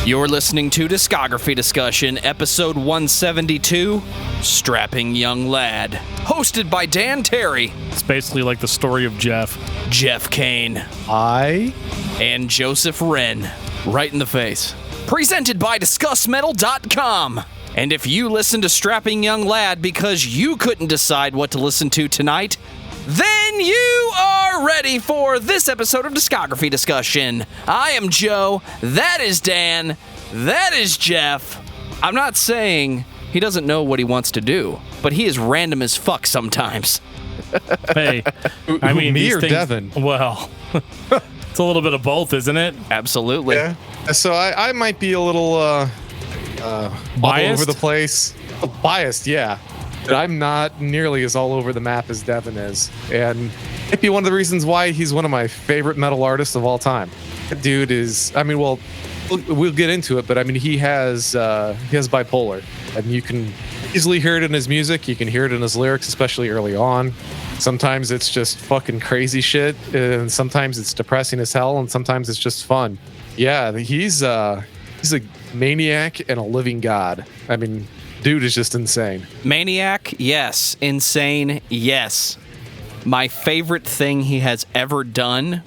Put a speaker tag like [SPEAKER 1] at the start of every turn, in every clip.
[SPEAKER 1] You're listening to Discography Discussion, episode 172, Strapping Young Lad, hosted by Dan Terry.
[SPEAKER 2] It's basically like the story of Geoff.
[SPEAKER 1] Geoff Kane. And Joseph Wren. Right in the face. Presented by discussmetal.com. And if you listen to Strapping Young Lad because you couldn't decide what to listen to tonight, then you are ready for this episode of Discography Discussion. I am Joe, that is Dan, that is Geoff. I'm not saying he doesn't know what he wants to do, but he is random as fuck sometimes.
[SPEAKER 2] Hey, I mean,
[SPEAKER 3] me
[SPEAKER 2] these
[SPEAKER 3] or
[SPEAKER 2] things,
[SPEAKER 3] Devin?
[SPEAKER 2] Well, it's a little bit of both, isn't it?
[SPEAKER 1] Absolutely.
[SPEAKER 3] Yeah. So I might be a little all
[SPEAKER 2] Biased?
[SPEAKER 3] over the place. Biased, yeah. But I'm not nearly as all over the map as Devin is. And it'd be one of the reasons why he's one of my favorite metal artists of all time. That dude is, I mean, well, we'll get into it, but I mean, he has bipolar. And you can easily hear it in his music. You can hear it in his lyrics, especially early on. Sometimes it's just fucking crazy shit. And sometimes it's depressing as hell. And sometimes it's just fun. Yeah, he's a maniac and a living god. I mean, dude is just insane.
[SPEAKER 1] Maniac, yes. Insane, yes. My favorite thing he has ever done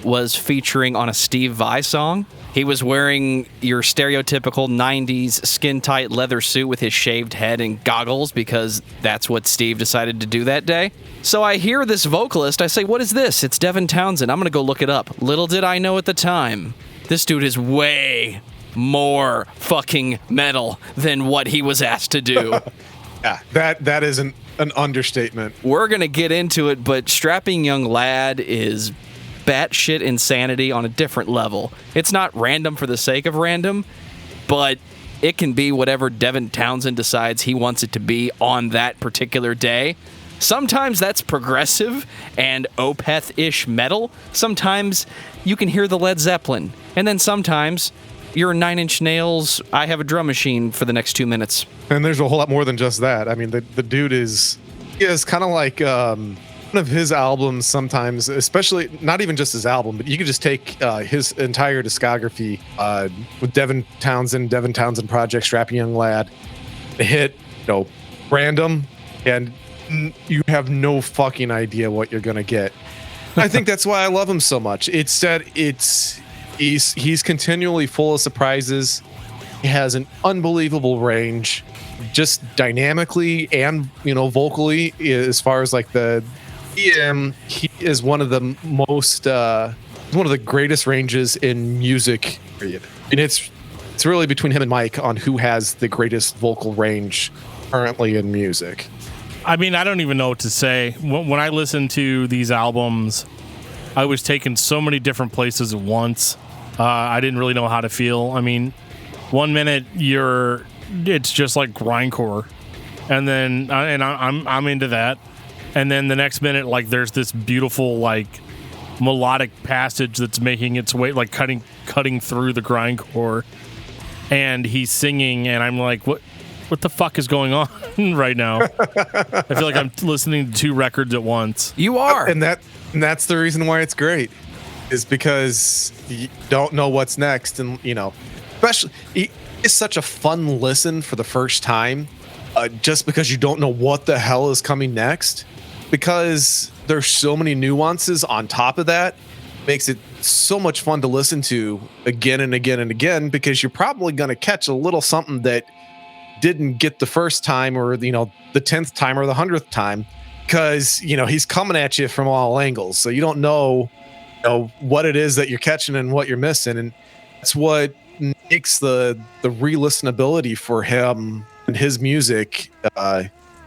[SPEAKER 1] was featuring on a Steve Vai song. He was wearing your stereotypical 90s skin-tight leather suit with his shaved head and goggles because that's what Steve decided to do that day. So I hear this vocalist, I say, what is this? It's Devin Townsend. I'm going to go look it up. Little did I know at the time, this dude is way more fucking metal than what he was asked to do.
[SPEAKER 3] Yeah, that is an understatement.
[SPEAKER 1] We're going to get into it, but Strapping Young Lad is batshit insanity on a different level. It's not random for the sake of random, but it can be whatever Devin Townsend decides he wants it to be on that particular day. Sometimes that's progressive and Opeth-ish metal. Sometimes you can hear the Led Zeppelin. And then sometimes you're Nine Inch Nails, I Have a Drum Machine for the next 2 minutes.
[SPEAKER 3] And there's a whole lot more than just that. I mean, the dude is kind of like one of his albums sometimes, especially not even just his album, but you could just take his entire discography with Devin Townsend Project, Strapping Young Lad, hit, random, and you have no fucking idea what you're gonna get. I think that's why I love him so much. It's that he's continually full of surprises. He has an unbelievable range, just dynamically and vocally. As far as like he is one of the most one of the greatest ranges in music. Period. And it's really between him and Mike on who has the greatest vocal range currently in music.
[SPEAKER 2] I mean, I don't even know what to say. When I listen to these albums, I was taken so many different places at once. I didn't really know how to feel. I mean, 1 minute it's just like grindcore, and then I'm into that, and then the next minute, like, there's this beautiful like melodic passage that's making its way, like cutting through the grindcore, and he's singing, and I'm like, what the fuck is going on right now? I feel like I'm listening to two records at once.
[SPEAKER 1] You are,
[SPEAKER 3] and that's the reason why it's great, is because you don't know what's next, and especially it's such a fun listen for the first time, just because you don't know what the hell is coming next, because there's so many nuances on top of that. Makes it so much fun to listen to again and again and again, because you're probably going to catch a little something that didn't get the first time, or the 10th time or the 100th time, because he's coming at you from all angles, so you don't know what it is that you're catching and what you're missing. And that's what makes the re-listenability for him and his music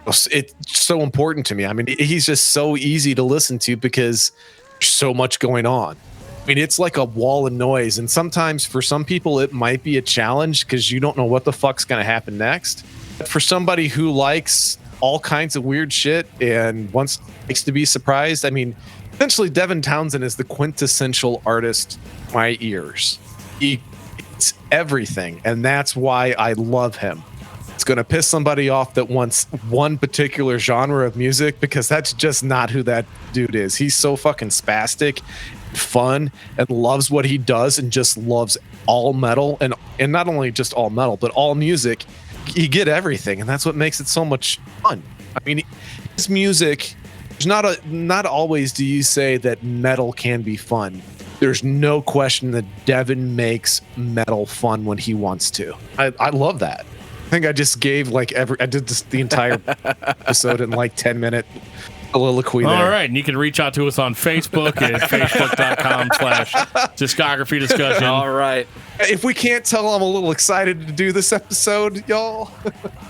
[SPEAKER 3] it's so important to me. I mean, he's just so easy to listen to because there's so much going on. I mean, it's like a wall of noise, and sometimes for some people it might be a challenge because you don't know what the fuck's going to happen next. But for somebody who likes all kinds of weird shit and likes to be surprised, I mean, essentially Devin Townsend is the quintessential artist to my ears. It's everything, and that's why I love him. It's going to piss somebody off that wants one particular genre of music, because that's just not who that dude is. He's so fucking spastic. fun and loves what he does and just loves all metal and not only just all metal, but all music, you get everything. And that's what makes it so much fun. I mean, his music, there's not always do you say that metal can be fun. There's no question that Devin makes metal fun when he wants to. I love that. I think I just gave I did the entire episode in 10-minute soliloquy there.
[SPEAKER 2] All right, and you can reach out to us on Facebook at facebook.com/discography discussion.
[SPEAKER 1] All right.
[SPEAKER 3] If we can't tell, I'm a little excited to do this episode, y'all.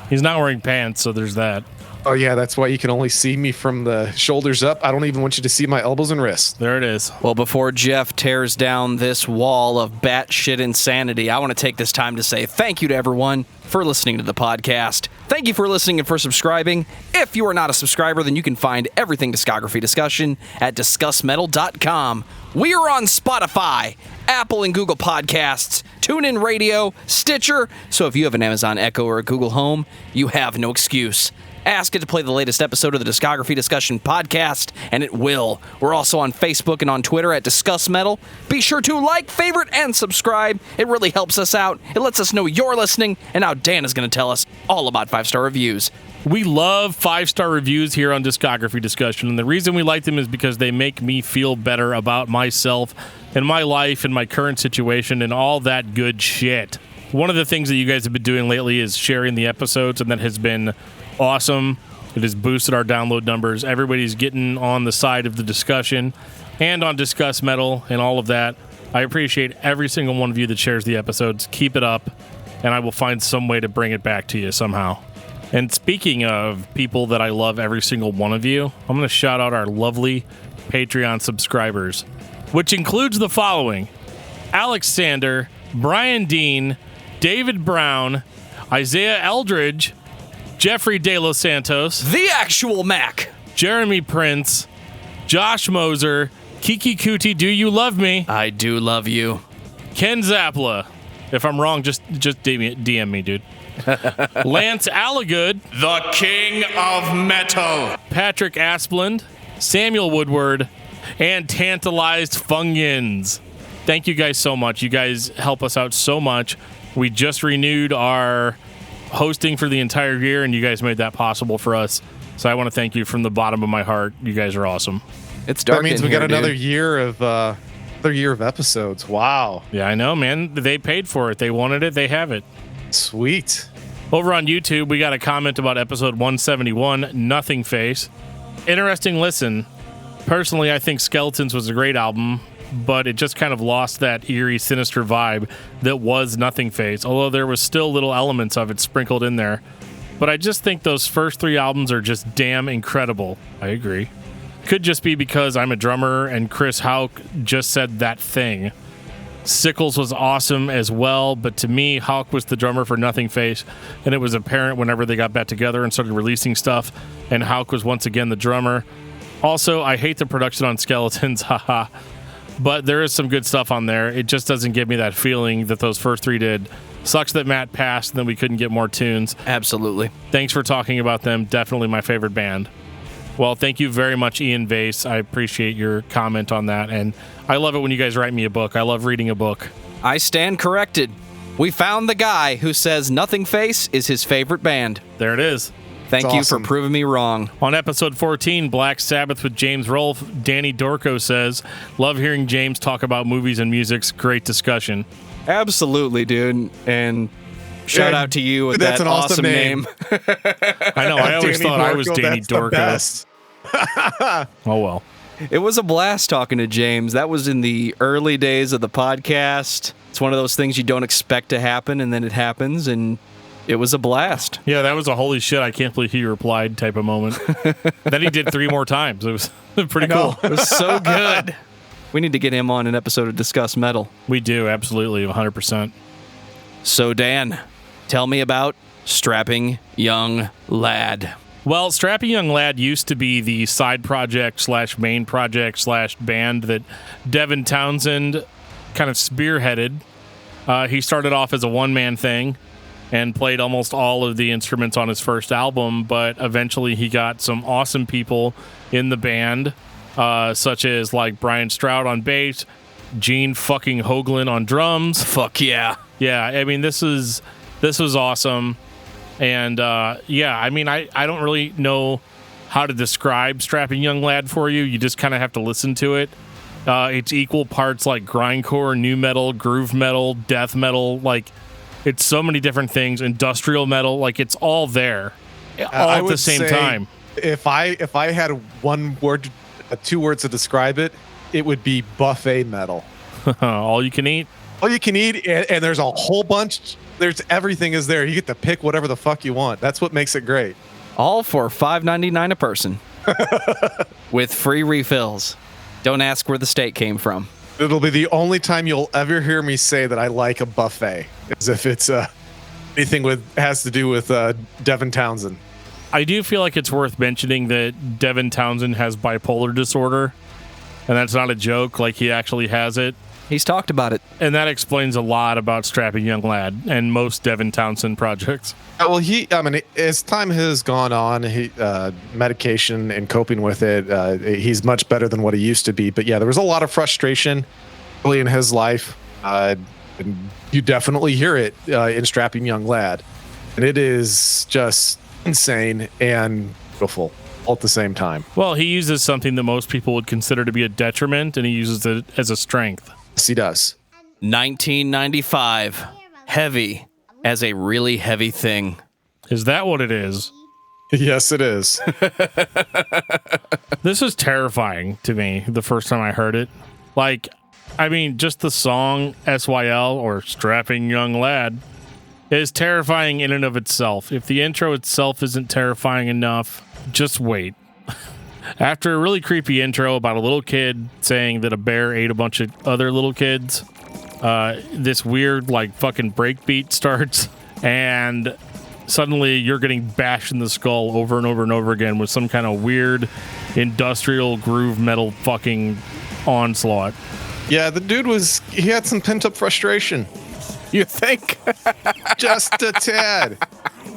[SPEAKER 2] He's not wearing pants, so there's that.
[SPEAKER 3] Oh, yeah, that's why you can only see me from the shoulders up. I don't even want you to see my elbows and wrists.
[SPEAKER 2] There it is.
[SPEAKER 1] Well, before Geoff tears down this wall of batshit insanity, I want to take this time to say thank you to everyone for listening to the podcast. Thank you for listening and for subscribing. If you are not a subscriber, then you can find everything Discography Discussion at discussmetal.com. We are on Spotify, Apple and Google Podcasts, TuneIn Radio, Stitcher. So if you have an Amazon Echo or a Google Home, you have no excuse. Ask it to play the latest episode of the Discography Discussion podcast, and it will. We're also on Facebook and on Twitter at Discuss Metal. Be sure to like, favorite, and subscribe. It really helps us out. It lets us know you're listening, and now Dan is going to tell us all about 5-star reviews.
[SPEAKER 2] We love 5-star reviews here on Discography Discussion, and the reason we like them is because they make me feel better about myself and my life and my current situation and all that good shit. One of the things that you guys have been doing lately is sharing the episodes, and that has been awesome. It has boosted our download numbers. Everybody's getting on the side of the discussion and on Discuss Metal and all of that. I appreciate every single one of you that shares the episodes. Keep it up, and I will find some way to bring it back to you somehow. And speaking of people that I love, every single one of you, I'm going to shout out our lovely Patreon subscribers, which includes the following: Alex Sander, Brian Dean, David Brown, Isaiah Eldridge, Jeffrey De Los Santos,
[SPEAKER 1] The Actual Mac,
[SPEAKER 2] Jeremy Prince, Josh Moser, Kiki Kuti, Do You Love Me?
[SPEAKER 1] I do love you.
[SPEAKER 2] Ken Zapla. If I'm wrong, just DM me, dude. Lance Allagood,
[SPEAKER 1] The King of Metal,
[SPEAKER 2] Patrick Asplund, Samuel Woodward, and Tantalized Fungins. Thank you guys so much. You guys help us out so much. We just renewed our hosting for the entire year, and you guys made that possible for us. So I want to thank you from the bottom of my heart. You guys are awesome.
[SPEAKER 1] It's dark.
[SPEAKER 3] That means we
[SPEAKER 1] here,
[SPEAKER 3] got another
[SPEAKER 1] dude.
[SPEAKER 3] year of episodes. Wow.
[SPEAKER 2] Yeah, I know, man. They paid for it. They wanted it. They have it.
[SPEAKER 3] Sweet.
[SPEAKER 2] Over on YouTube, we got a comment about episode 171, Nothing Face. Interesting listen. Personally, I think Skeletons was a great album, but it just kind of lost that eerie, sinister vibe that was Nothing Face, although there was still little elements of it sprinkled in there. But I just think those first 3 albums are just damn incredible. I agree. Could just be because I'm a drummer and Chris Hauck just said that thing. Sickles was awesome as well, but to me, Hauck was the drummer for Nothing Face, and it was apparent whenever they got back together and started releasing stuff, and Hauck was once again the drummer. Also, I hate the production on Skeletons, haha. But there is some good stuff on there. It just doesn't give me that feeling that those first 3 did. Sucks that Matt passed and then we couldn't get more tunes.
[SPEAKER 1] Absolutely.
[SPEAKER 2] Thanks for talking about them. Definitely my favorite band. Well, thank you very much, Ian Vase. I appreciate your comment on that. And I love it when you guys write me a book. I love reading a book.
[SPEAKER 1] I stand corrected. We found the guy who says Nothing Face is his favorite band.
[SPEAKER 2] There it is.
[SPEAKER 1] Thank
[SPEAKER 3] That's
[SPEAKER 1] you
[SPEAKER 3] awesome.
[SPEAKER 1] for proving me wrong.
[SPEAKER 2] On episode 14, Black Sabbath with James Rolfe, Danny Dorco says, love hearing James talk about movies and music's great discussion.
[SPEAKER 1] Absolutely, dude. And shout out to you with
[SPEAKER 3] That's
[SPEAKER 1] that
[SPEAKER 3] an awesome
[SPEAKER 1] name.
[SPEAKER 2] I know, I always
[SPEAKER 3] Danny
[SPEAKER 2] thought I was
[SPEAKER 3] Dorco,
[SPEAKER 2] Danny
[SPEAKER 3] that's the
[SPEAKER 2] Dorco.
[SPEAKER 3] best.
[SPEAKER 2] Oh, well.
[SPEAKER 1] It was a blast talking to James. That was in the early days of the podcast. It's one of those things you don't expect to happen, and then it happens, and it was a blast.
[SPEAKER 2] Yeah, that was a holy shit, I can't believe he replied type of moment. Then he did 3 more times. It was pretty cool.
[SPEAKER 1] It was so good. We need to get him on an episode of Discuss Metal.
[SPEAKER 2] We do, absolutely, 100%.
[SPEAKER 1] So, Dan, tell me about Strapping Young Lad.
[SPEAKER 2] Well, Strappy Young Lad used to be the side project / main project / band that Devin Townsend kind of spearheaded. He started off as a one-man thing and played almost all of the instruments on his first album, but eventually he got some awesome people in the band such as like Brian Stroud on bass, Gene fucking Hoglan on drums.
[SPEAKER 1] Fuck yeah.
[SPEAKER 2] Yeah, I mean, this was awesome. And yeah, I mean, I don't really know how to describe Strapping Young Lad for you. You just kind of have to listen to it. It's equal parts like grindcore, new metal, groove metal, death metal. Like, it's so many different things. Industrial metal, like, it's all there, all at the same time.
[SPEAKER 3] If I had one word, 2 words to describe it, it would be buffet metal.
[SPEAKER 2] All you can eat.
[SPEAKER 3] All you can eat, and there's a whole bunch. There's everything is there. You get to pick whatever the fuck you want. That's what makes it great.
[SPEAKER 1] All for $5.99 a person. With free refills. Don't ask where the steak came from.
[SPEAKER 3] It'll be the only time you'll ever hear me say that I like a buffet, as if it's anything has to do with Devin Townsend.
[SPEAKER 2] I do feel like it's worth mentioning that Devin Townsend has bipolar disorder, and that's not a joke. Like, he actually has it.
[SPEAKER 1] He's talked about it.
[SPEAKER 2] And that explains a lot about Strapping Young Lad and most Devin Townsend projects.
[SPEAKER 3] Well, as time has gone on, medication and coping with it, he's much better than what he used to be. But yeah, there was a lot of frustration early in his life. And you definitely hear it in Strapping Young Lad. And it is just insane and beautiful all at the same time.
[SPEAKER 2] Well, he uses something that most people would consider to be a detriment, and he uses it as a strength.
[SPEAKER 3] Yes, he does.
[SPEAKER 1] 1995. Heavy as a really heavy thing.
[SPEAKER 2] Is that what it is?
[SPEAKER 3] Yes, it is.
[SPEAKER 2] This was terrifying to me the first time I heard it. Like, I mean, just the song SYL, or Strapping Young Lad, is terrifying in and of itself. If the intro itself isn't terrifying enough, just wait. After a really creepy intro about a little kid saying that a bear ate a bunch of other little kids, this weird, like, fucking breakbeat starts, and suddenly you're getting bashed in the skull over and over and over again with some kind of weird industrial groove metal fucking onslaught.
[SPEAKER 3] Yeah, the dude he had some pent-up frustration.
[SPEAKER 1] You think?
[SPEAKER 3] Just a tad.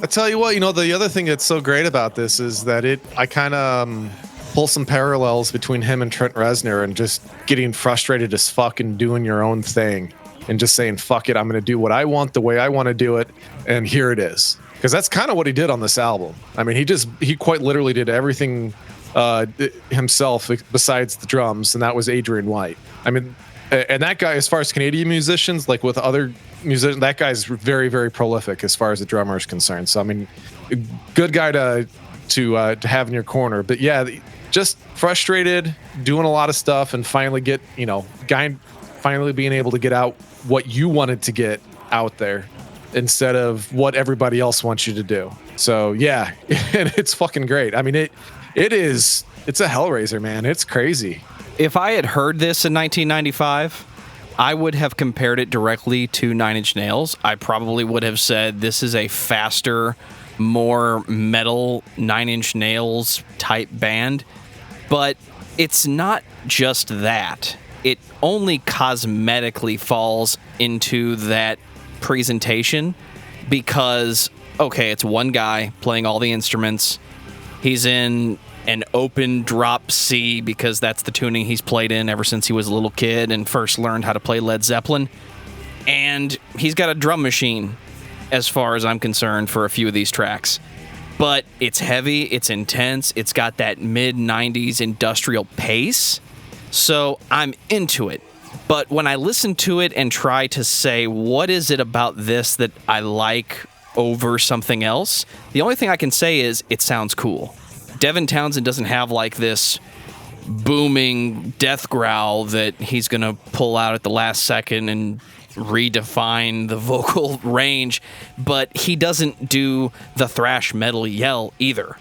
[SPEAKER 3] I tell you what, the other thing that's so great about this is that I kind of pull some parallels between him and Trent Reznor, and just getting frustrated as fuck and doing your own thing and just saying, fuck it, I'm going to do what I want the way I want to do it, and here it is. Because that's kind of what he did on this album. I mean, he quite literally did everything himself besides the drums, and that was Adrian White. I mean, and that guy, as far as Canadian musicians, like with other musicians, that guy's very, very prolific as far as the drummer is concerned. So, I mean, good guy to have in your corner. But yeah, just frustrated, doing a lot of stuff, and finally finally being able to get out what you wanted to get out there instead of what everybody else wants you to do. So yeah, and it's fucking great. I mean, it's a Hellraiser, man. It's crazy.
[SPEAKER 1] If I had heard this in 1995, I would have compared it directly to Nine Inch Nails. I probably would have said this is a faster, more metal Nine Inch Nails type band. But it's not just that. It only cosmetically falls into that presentation because, okay, it's one guy playing all the instruments. He's in an open drop C because that's the tuning he's played in ever since he was a little kid and first learned how to play Led Zeppelin. And he's got a drum machine, as far as I'm concerned, for a few of these tracks. But it's heavy, it's intense, it's got that mid-90s industrial pace, so I'm into it. But when I listen to it and try to say, what is it about this that I like over something else, the only thing I can say is it sounds cool. Devin Townsend doesn't have like this booming death growl that he's going to pull out at the last second and redefine the vocal range, but he doesn't do the thrash metal yell either.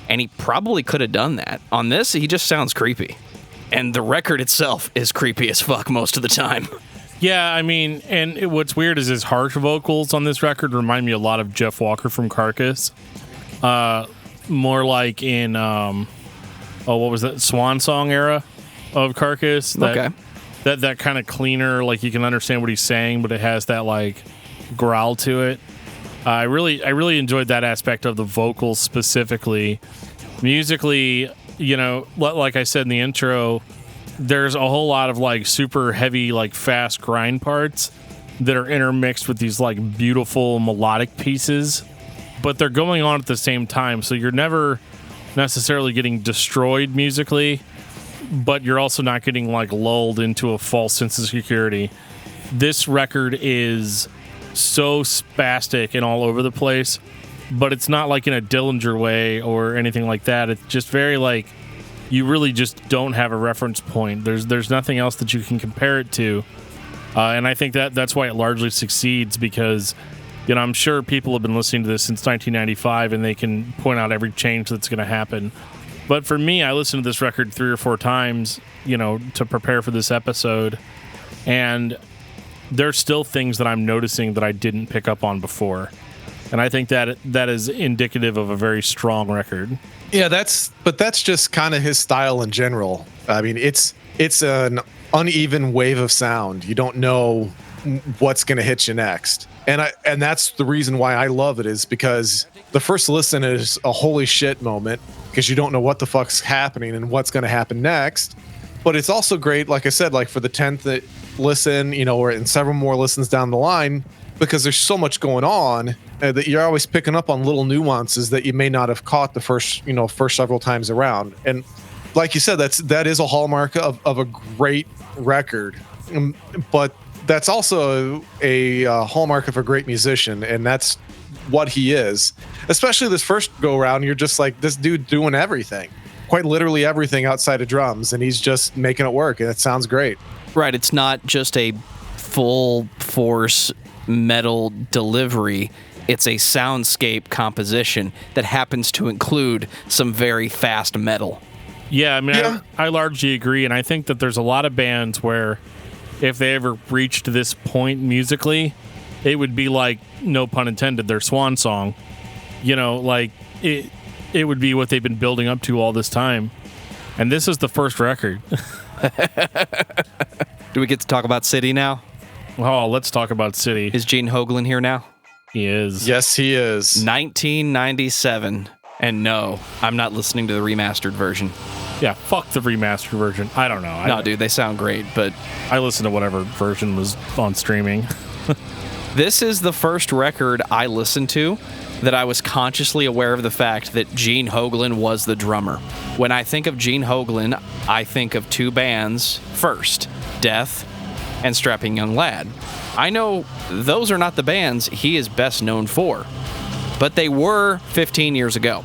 [SPEAKER 1] And he probably could have done that. On this, he just sounds creepy. And the record itself is creepy as fuck most of the time.
[SPEAKER 2] Yeah, I mean, and what's weird is his harsh vocals on this record remind me a lot of Jeff Walker from Carcass. More like in, what was that, Swan Song era of Carcass?
[SPEAKER 1] Okay.
[SPEAKER 2] That kind of cleaner, like you can understand what he's saying, but it has that like growl to it. I really enjoyed that aspect of the vocals specifically. Musically, you know, like I said in the intro, there's a whole lot of like super heavy, like fast grind parts that are intermixed with these like beautiful melodic pieces, but they're going on at the same time. So you're never necessarily getting destroyed musically, but you're also not getting like lulled into a false sense of security. This record is so spastic and all over the place, but it's not like in a Dillinger way or anything like that. It's just very like, you really just don't have a reference point. There's nothing else that you can compare it to. And I think that's why it largely succeeds, because, you know, I'm sure people have been listening to this since 1995 and they can point out every change that's going to happen. But for me, I listened to this record 3 or 4 times, you know, to prepare for this episode. And there's still things that I'm noticing that I didn't pick up on before. And I think that is indicative of a very strong record.
[SPEAKER 3] Yeah, that's just kind of his style in general. I mean, it's an uneven wave of sound. You don't know what's going to hit you next. And that's the reason why I love it, is because the first listen is a holy shit moment, because you don't know what the fuck's happening and what's going to happen next. But it's also great, like I said, like for the 10th listen, you know, or in several more listens down the line, because there's so much going on that you're always picking up on little nuances that you may not have caught the first several times around. And like you said, that is a hallmark of a great record, but that's also a hallmark of a great musician, and that's what he is. Especially this first go around, you're just like, this dude doing everything, quite literally everything outside of drums, and he's just making it work, and it sounds great.
[SPEAKER 1] Right, it's not just a full force metal delivery. It's a soundscape composition that happens to include some very fast metal.
[SPEAKER 2] Yeah, I mean, I largely agree, and I think that there's a lot of bands where if they ever reached this point musically, it would be like, no pun intended, their swan song. You know, like, it would be what they've been building up to all this time. And this is the first record.
[SPEAKER 1] Do we get to talk about City now?
[SPEAKER 2] Oh, let's talk about City.
[SPEAKER 1] Is Gene Hoglan here now?
[SPEAKER 2] He is.
[SPEAKER 3] Yes, he is.
[SPEAKER 1] 1997. And no, I'm not listening to the remastered version.
[SPEAKER 2] Yeah, fuck the remastered version. I don't know.
[SPEAKER 1] No, dude, they sound great, but
[SPEAKER 2] I listen to whatever version was on streaming.
[SPEAKER 1] This is the first record I listened to that I was consciously aware of the fact that Gene Hoglan was the drummer. When I think of Gene Hoglan, I think of 2 bands first, Death and Strapping Young Lad. I know those are not the bands he is best known for, but they were 15 years ago.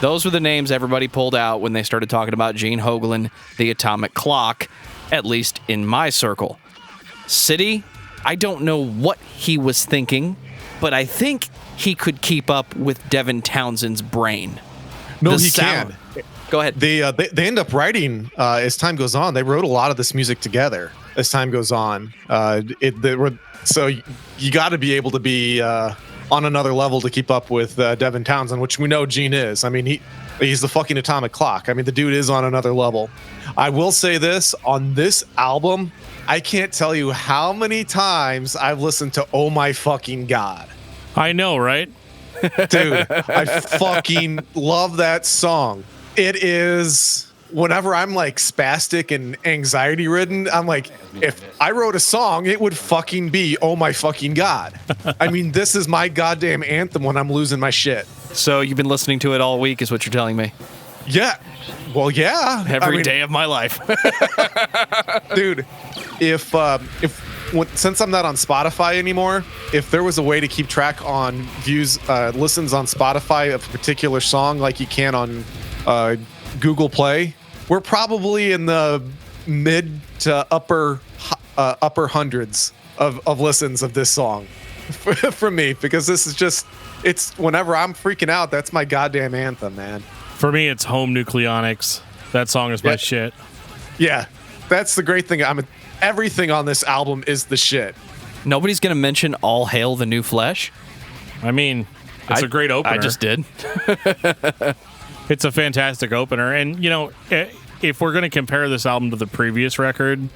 [SPEAKER 1] Those were the names everybody pulled out when they started talking about Gene Hoglan, the Atomic Clock, at least in my circle. City, I don't know what he was thinking, but I think he could keep up with Devin Townsend's brain.
[SPEAKER 3] No, he can.
[SPEAKER 1] Go ahead.
[SPEAKER 3] They end up writing as time goes on. They wrote a lot of this music together as time goes on. So you got to be able to be on another level to keep up with Devin Townsend, which we know Gene is. I mean, he's the fucking Atomic Clock. I mean, the dude is on another level. I will say this, on this album, I can't tell you how many times I've listened to Oh My Fucking God.
[SPEAKER 2] I know, right?
[SPEAKER 3] Dude, I fucking love that song. It is, whenever I'm like spastic and anxiety ridden, I'm like, if I wrote a song, it would fucking be Oh My Fucking God. I mean, this is my goddamn anthem when I'm losing my shit.
[SPEAKER 1] So you've been listening to it all week is what you're telling me?
[SPEAKER 3] Yeah. Well, yeah.
[SPEAKER 1] Every day of my life.
[SPEAKER 3] Dude, since I'm not on Spotify anymore, if there was a way to keep track on listens on Spotify of a particular song like you can on Google Play, we're probably in the mid to upper hundreds of listens of this song for me, because this is just, it's whenever I'm freaking out, that's my goddamn anthem, man.
[SPEAKER 2] For me, it's Home Nucleonics. That song is my shit.
[SPEAKER 3] Yeah, that's the great thing. Everything on this album is the shit.
[SPEAKER 1] Nobody's going to mention All Hail the New Flesh?
[SPEAKER 2] I mean, it's a great opener.
[SPEAKER 1] I just did.
[SPEAKER 2] It's a fantastic opener. And, you know, if we're going to compare this album to the previous record,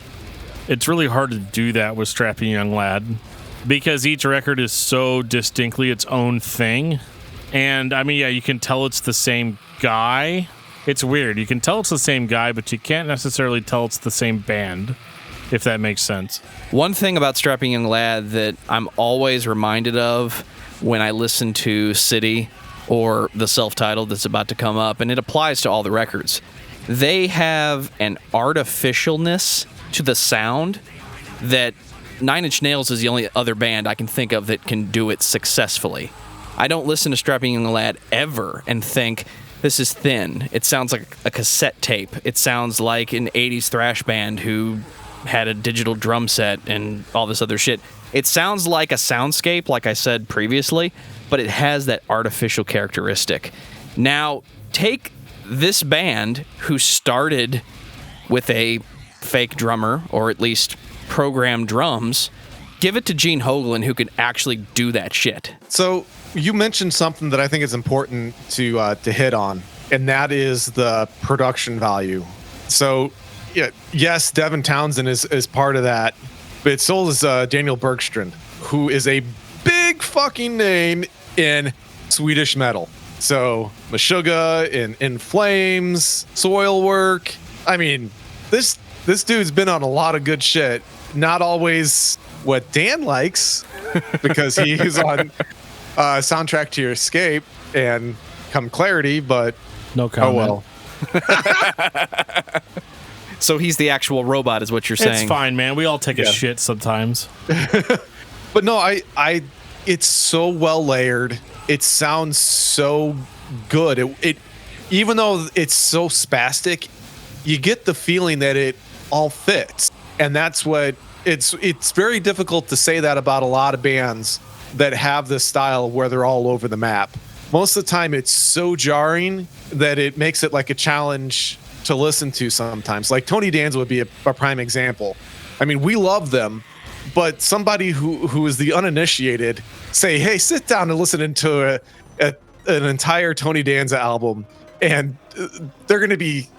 [SPEAKER 2] it's really hard to do that with Strapping Young Lad, because each record is so distinctly its own thing. And, I mean, yeah, you can tell it's the same guy, It's weird. You can tell it's the same guy, but you can't necessarily tell it's the same band, if that makes sense.
[SPEAKER 1] One thing about Strapping Young Lad that I'm always reminded of when I listen to City or the self-titled that's about to come up, and it applies to all the records, they have an artificialness to the sound that Nine Inch Nails is the only other band I can think of that can do it successfully. I don't listen to Strapping Young Lad ever and think, this is thin. It sounds like a cassette tape. It sounds like an 80s thrash band who had a digital drum set and all this other shit. It sounds like a soundscape, like I said previously, but it has that artificial characteristic. Now, take this band who started with a fake drummer, or at least programmed drums, give it to Gene Hoglan, who can actually do that shit.
[SPEAKER 3] So you mentioned something that I think is important to hit on, and that is the production value. So, yeah, yes, Devin Townsend is part of that, but so is Daniel Bergstrand, who is a big fucking name in Swedish metal. So Meshuggah, in Flames, Soilwork. I mean, this dude's been on a lot of good shit. Not always what Dan likes, because he's on Soundtrack to Your Escape and Come Clarity, but
[SPEAKER 2] no comment.
[SPEAKER 3] Oh well.
[SPEAKER 1] So he's the actual robot, is what you're saying.
[SPEAKER 2] It's fine, man. We all take a shit sometimes.
[SPEAKER 3] But no, it's so well layered. It sounds so good. It even though it's so spastic, you get the feeling that it all fits. And that's what it's very difficult to say that about a lot of bands that have this style where they're all over the map. Most of the time it's so jarring that it makes it like a challenge to listen to sometimes. Like Tony Danza would be a prime example. I mean, we love them, but somebody who is the uninitiated say, hey, sit down and listen into an entire Tony Danza album, and they're going to be,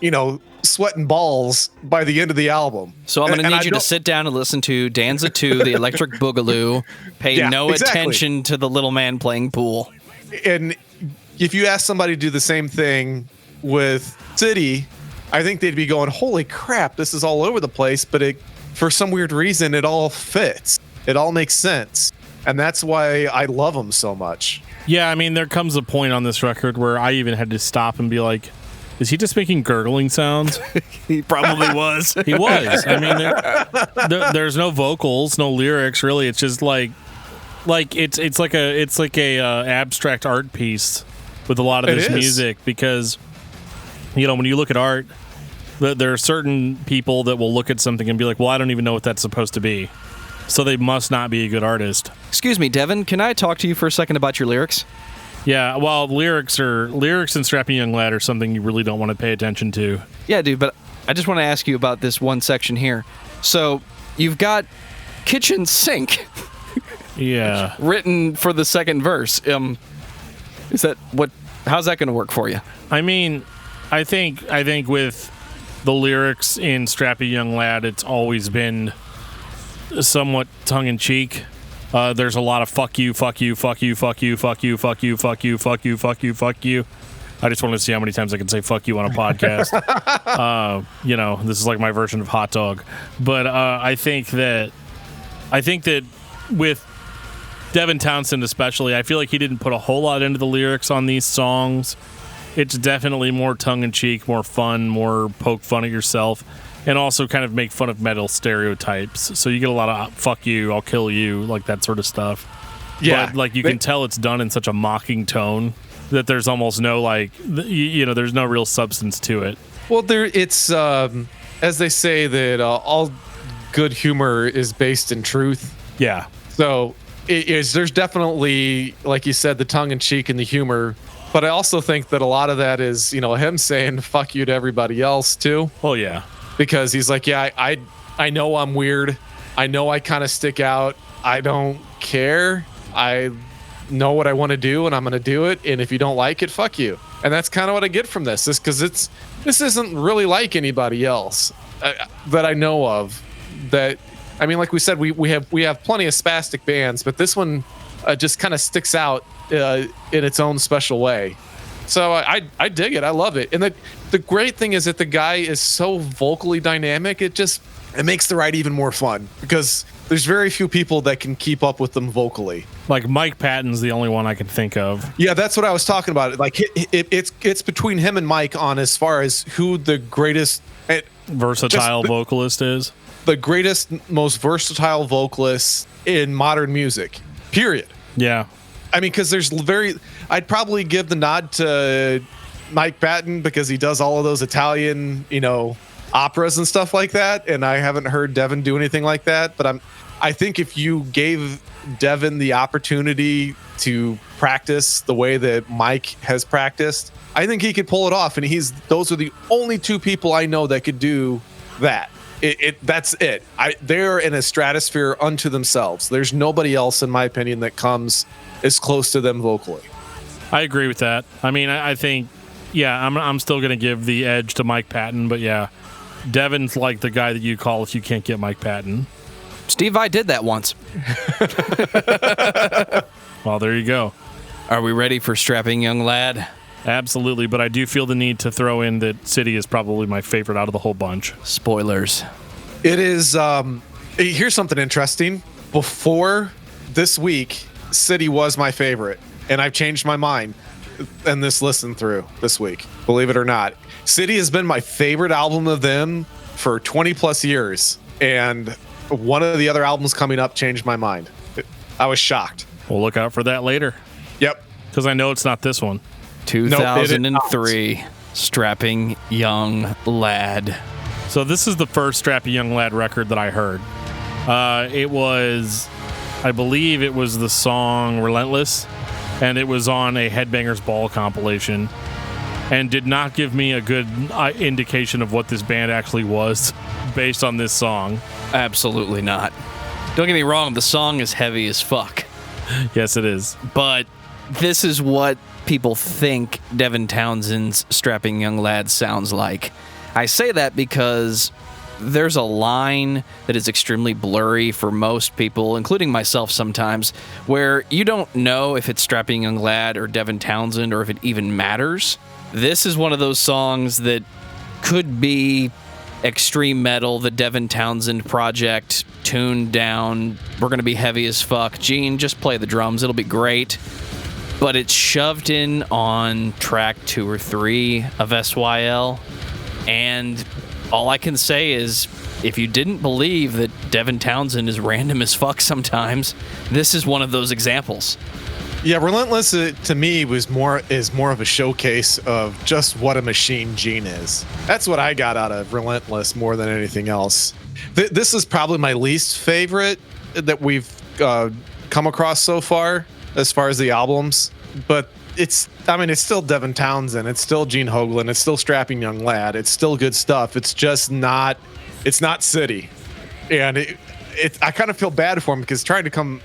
[SPEAKER 3] sweating balls by the end of the album.
[SPEAKER 1] So I'm going to need you to sit down and listen to Danza 2, The Electric Boogaloo, pay attention to the little man playing pool.
[SPEAKER 3] And if you ask somebody to do the same thing with City, I think they'd be going, holy crap, this is all over the place, but for some weird reason, it all fits. It all makes sense. And that's why I love them so much.
[SPEAKER 2] Yeah, I mean, there comes a point on this record where I even had to stop and be like, is he just making gurgling sounds?
[SPEAKER 1] He probably was.
[SPEAKER 2] He was. I mean, there's no vocals, no lyrics, really. It's just like it's like a abstract art piece with a lot of this music, because when you look at art, there are certain people that will look at something and be like, well, I don't even know what that's supposed to be. So they must not be a good artist.
[SPEAKER 1] Excuse me, Devin, can I talk to you for a second about your lyrics?
[SPEAKER 2] Yeah, well, lyrics and Strapping Young Lad are something you really don't want to pay attention to.
[SPEAKER 1] Yeah, dude, but I just want to ask you about this one section here. So, you've got kitchen sink.
[SPEAKER 2] Yeah.
[SPEAKER 1] Written for the second verse. How's that going to work for you?
[SPEAKER 2] I mean, I think with the lyrics in Strappy Young Lad, it's always been somewhat tongue-in-cheek. There's a lot of fuck you, fuck you, fuck you, fuck you, fuck you, fuck you, fuck you, fuck you, fuck you, fuck you. I just want to see how many times I can say fuck you on a podcast. This is like my version of hot dog. But I think that with Devin Townsend especially, I feel like he didn't put a whole lot into the lyrics on these songs. It's definitely more tongue-in-cheek, more fun, more poke fun at yourself, and also kind of make fun of metal stereotypes. So you get a lot of fuck you, I'll kill you, like that sort of stuff. Yeah. But you can tell it's done in such a mocking tone that there's almost no there's no real substance to it.
[SPEAKER 3] Well, it's as they say that all good humor is based in truth.
[SPEAKER 2] Yeah.
[SPEAKER 3] So there's definitely, like you said, the tongue in cheek and the humor. But I also think that a lot of that is, him saying fuck you to everybody else too.
[SPEAKER 2] Oh yeah.
[SPEAKER 3] Because he's like, yeah, I know I'm weird. I know I kind of stick out. I don't care. I know what I want to do, and I'm going to do it. And if you don't like it, fuck you. And that's kind of what I get from this. Because this isn't really like anybody else that I know of. That, I mean, like we said, we have plenty of spastic bands, but this one just kind of sticks out in its own special way. So I dig it. I love it. And the great thing is that the guy is so vocally dynamic. It makes the ride even more fun because there's very few people that can keep up with them vocally.
[SPEAKER 2] Like Mike Patton's the only one I can think of.
[SPEAKER 3] Yeah, that's what I was talking about. Like it's between him and Mike on as far as who the greatest
[SPEAKER 2] versatile vocalist is.
[SPEAKER 3] The greatest, most versatile vocalist in modern music. Period.
[SPEAKER 2] Yeah.
[SPEAKER 3] I mean, because I'd probably give the nod to Mike Patton because he does all of those Italian, operas and stuff like that. And I haven't heard Devin do anything like that. But I think if you gave Devin the opportunity to practice the way that Mike has practiced, I think he could pull it off. And those are the only two people I know that could do that. That's it. They're in a stratosphere unto themselves. There's nobody else, in my opinion, that comes as close to them vocally.
[SPEAKER 2] I agree with that. I mean, I think, I'm still going to give the edge to Mike Patton, but yeah, Devin's like the guy that you call if you can't get Mike Patton.
[SPEAKER 1] Steve Vai did that once.
[SPEAKER 2] Well, there you go.
[SPEAKER 1] Are we ready for Strapping Young Lad?
[SPEAKER 2] Absolutely, but I do feel the need to throw in that City is probably my favorite out of the whole bunch.
[SPEAKER 1] Spoilers.
[SPEAKER 3] It is, here's something interesting. Before this week, City was my favorite, and I've changed my mind in this listen through this week, believe it or not. City has been my favorite album of them for 20 plus years, and one of the other albums coming up changed my mind. I was shocked.
[SPEAKER 2] We'll look out for that later.
[SPEAKER 3] Yep.
[SPEAKER 2] Because I know it's not this one.
[SPEAKER 1] 2003, Strapping Young Lad.
[SPEAKER 2] So this is the first Strapping Young Lad record that I heard. It was, I believe it was the song Relentless, and it was on a Headbangers Ball compilation, and did not give me a good indication of what this band actually was based on this song.
[SPEAKER 1] Absolutely not. Don't get me wrong, the song is heavy as fuck.
[SPEAKER 2] Yes, it is.
[SPEAKER 1] But this is what people think Devin Townsend's Strapping Young Lad sounds like. I say that because there's a line that is extremely blurry for most people, including myself sometimes, where you don't know if it's Strapping Young Lad or Devin Townsend or if it even matters. This is one of those songs that could be extreme metal, the Devin Townsend project, tuned down. We're going to be heavy as fuck. Gene, just play the drums. It'll be great. But it's shoved in on track 2 or 3 of SYL. And all I can say is, if you didn't believe that Devin Townsend is random as fuck sometimes, this is one of those examples.
[SPEAKER 3] Yeah, Relentless to me is more of a showcase of just what a machine Gene is. That's what I got out of Relentless more than anything else. This is probably my least favorite that we've come across so far as the albums, but it's still Devin Townsend, it's still Gene Hoglan, it's still Strapping Young Lad, it's still good stuff. It's just not City, and I kind of feel bad for him because trying to come,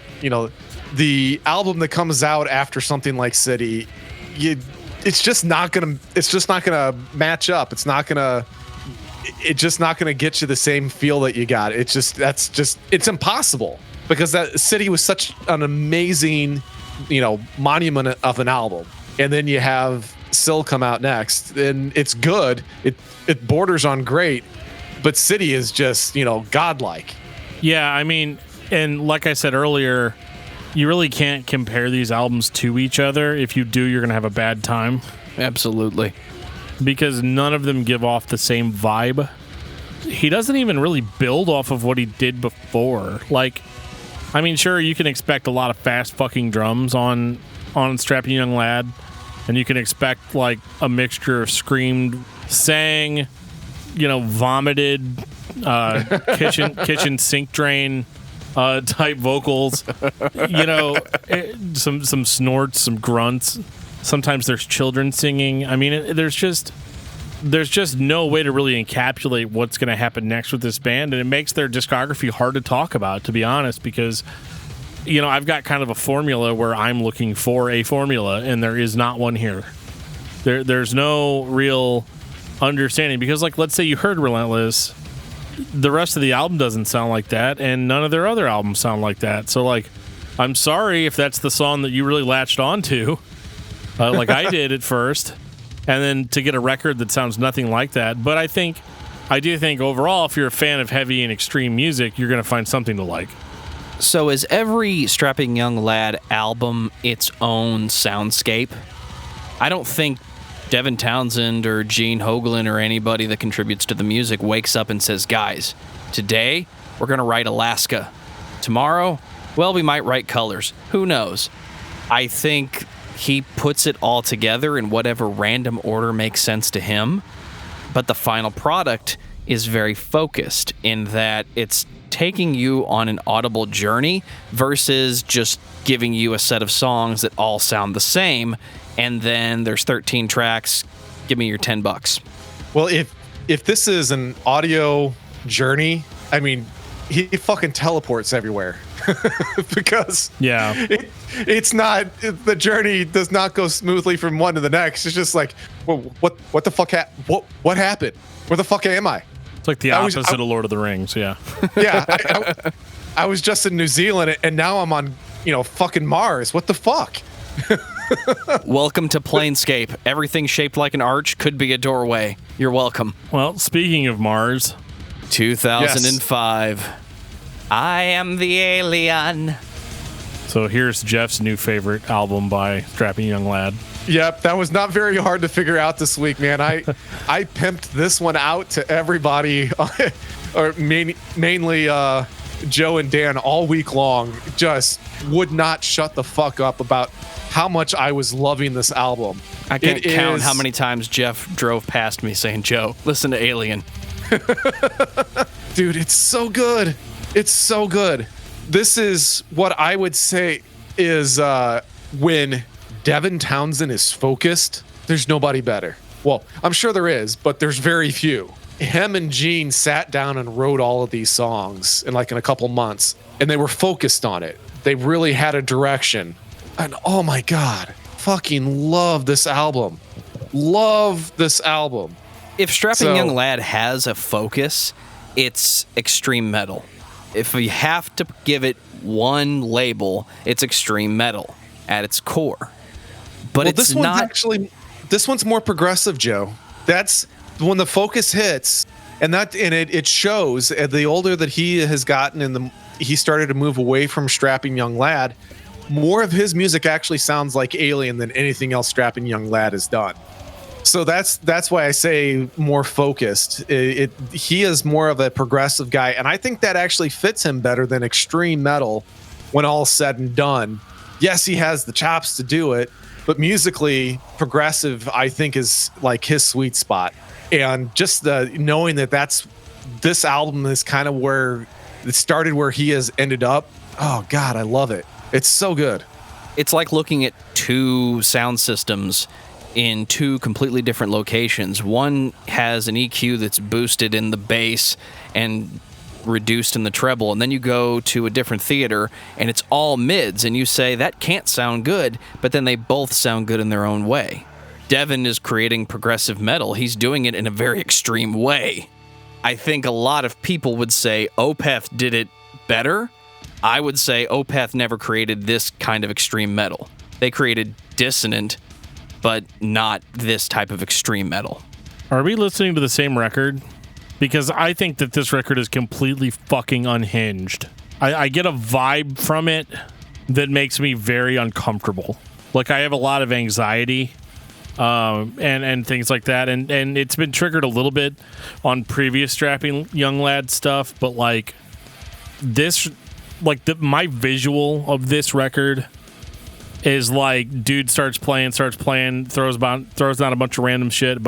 [SPEAKER 3] the album that comes out after something like City, it's just not gonna match up. It's just not gonna get you the same feel that you got. It's impossible because that City was such an amazing, monument of an album, and then you have Sill come out next, and it's good. It borders on great, but City is just godlike.
[SPEAKER 2] Yeah, I mean, and like I said earlier, you really can't compare these albums to each other. If you do, you're gonna have a bad time.
[SPEAKER 1] Absolutely.
[SPEAKER 2] Because none of them give off the same vibe. He doesn't even really build off of what he did before. Like, I mean, sure, you can expect a lot of fast fucking drums on Strapping Young Lad, and you can expect like a mixture of screamed, sang, vomited, kitchen sink drain type vocals, some snorts, some grunts. Sometimes there's children singing. I mean, there's just no way to really encapsulate what's going to happen next with this band, and it makes their discography hard to talk about, to be honest, because I've got kind of a formula where I'm looking for a formula, and there is not one here. There's no real understanding, because like, let's say you heard Relentless, the rest of the album doesn't sound like that, and none of their other albums sound like that. So like, I'm sorry if that's the song that you really latched onto, like I did at first, and then to get a record that sounds nothing like that. But I do think overall, if you're a fan of heavy and extreme music, you're going to find something to like.
[SPEAKER 1] So is every Strapping Young Lad album its own soundscape? I don't think Devin Townsend or Gene Hoglan or anybody that contributes to the music wakes up and says, guys, today we're going to write Alaska. Tomorrow, well, we might write Colors. Who knows? I think he puts it all together in whatever random order makes sense to him. But the final product is very focused in that it's taking you on an audible journey versus just giving you a set of songs that all sound the same, and then there's 13 tracks, give me your $10.
[SPEAKER 3] Well, if this is an audio journey, I mean, he fucking teleports everywhere. Because it's not, the journey does not go smoothly from one to the next. It's just like, well, what the fuck what happened? Where the fuck am I?
[SPEAKER 2] It's like the opposite of Lord of the Rings. Yeah.
[SPEAKER 3] Yeah. I was just in New Zealand and now I'm on, fucking Mars. What the fuck?
[SPEAKER 1] Welcome to Planescape. Everything shaped like an arch could be a doorway. You're welcome.
[SPEAKER 2] Well, speaking of Mars,
[SPEAKER 1] 2005. Yes. I am the alien.
[SPEAKER 2] So here's Geoff's new favorite album by Strapping Young Lad.
[SPEAKER 3] Yep, that was not very hard to figure out this week, man. I pimped this one out to everybody, or mainly Joe and Dan all week long. Just would not shut the fuck up about how much I was loving this album.
[SPEAKER 1] I can't count how many times Geoff drove past me saying, Joe, listen to Alien.
[SPEAKER 3] Dude, it's so good. It's so good. This is what I would say is when Devin Townsend is focused, there's nobody better. Well, I'm sure there is, but there's very few. Him and Gene sat down and wrote all of these songs in a couple months, and they were focused on it. They really had a direction. And oh my God, fucking love this album. Love this album.
[SPEAKER 1] If Strapping Young Lad has a focus, it's extreme metal. If we have to give it one label, it's extreme metal at its core. But it's
[SPEAKER 3] this
[SPEAKER 1] not.
[SPEAKER 3] This one's more progressive, Joe. That's when the focus hits, and it shows. The older that he has gotten, and he started to move away from Strapping Young Lad, more of his music actually sounds like Alien than anything else Strapping Young Lad has done. So that's why I say more focused. He is more of a progressive guy, and I think that actually fits him better than extreme metal when all's said and done. Yes, he has the chops to do it, but musically, progressive, I think, is like his sweet spot. And just knowing that this album is kind of where it started, where he has ended up. Oh God, I love it. It's so good.
[SPEAKER 1] It's like looking at two sound systems in two completely different locations. One has an EQ that's boosted in the bass and reduced in the treble, and then you go to a different theater and it's all mids, and you say that can't sound good, but then they both sound good in their own way. Devin is creating progressive metal. He's doing it in a very extreme way. I think a lot of people would say Opeth did it better. I would say Opeth never created this kind of extreme metal. They created dissonant, but not this type of extreme metal.
[SPEAKER 2] Are we listening to the same record? Because I think that this record is completely fucking unhinged. I get a vibe from it that makes me very uncomfortable. Like, I have a lot of anxiety and things like that. And it's been triggered a little bit on previous Strapping Young Lad stuff. But, like, this, like, my visual of this record is like, dude starts playing, throws down a bunch of random shit.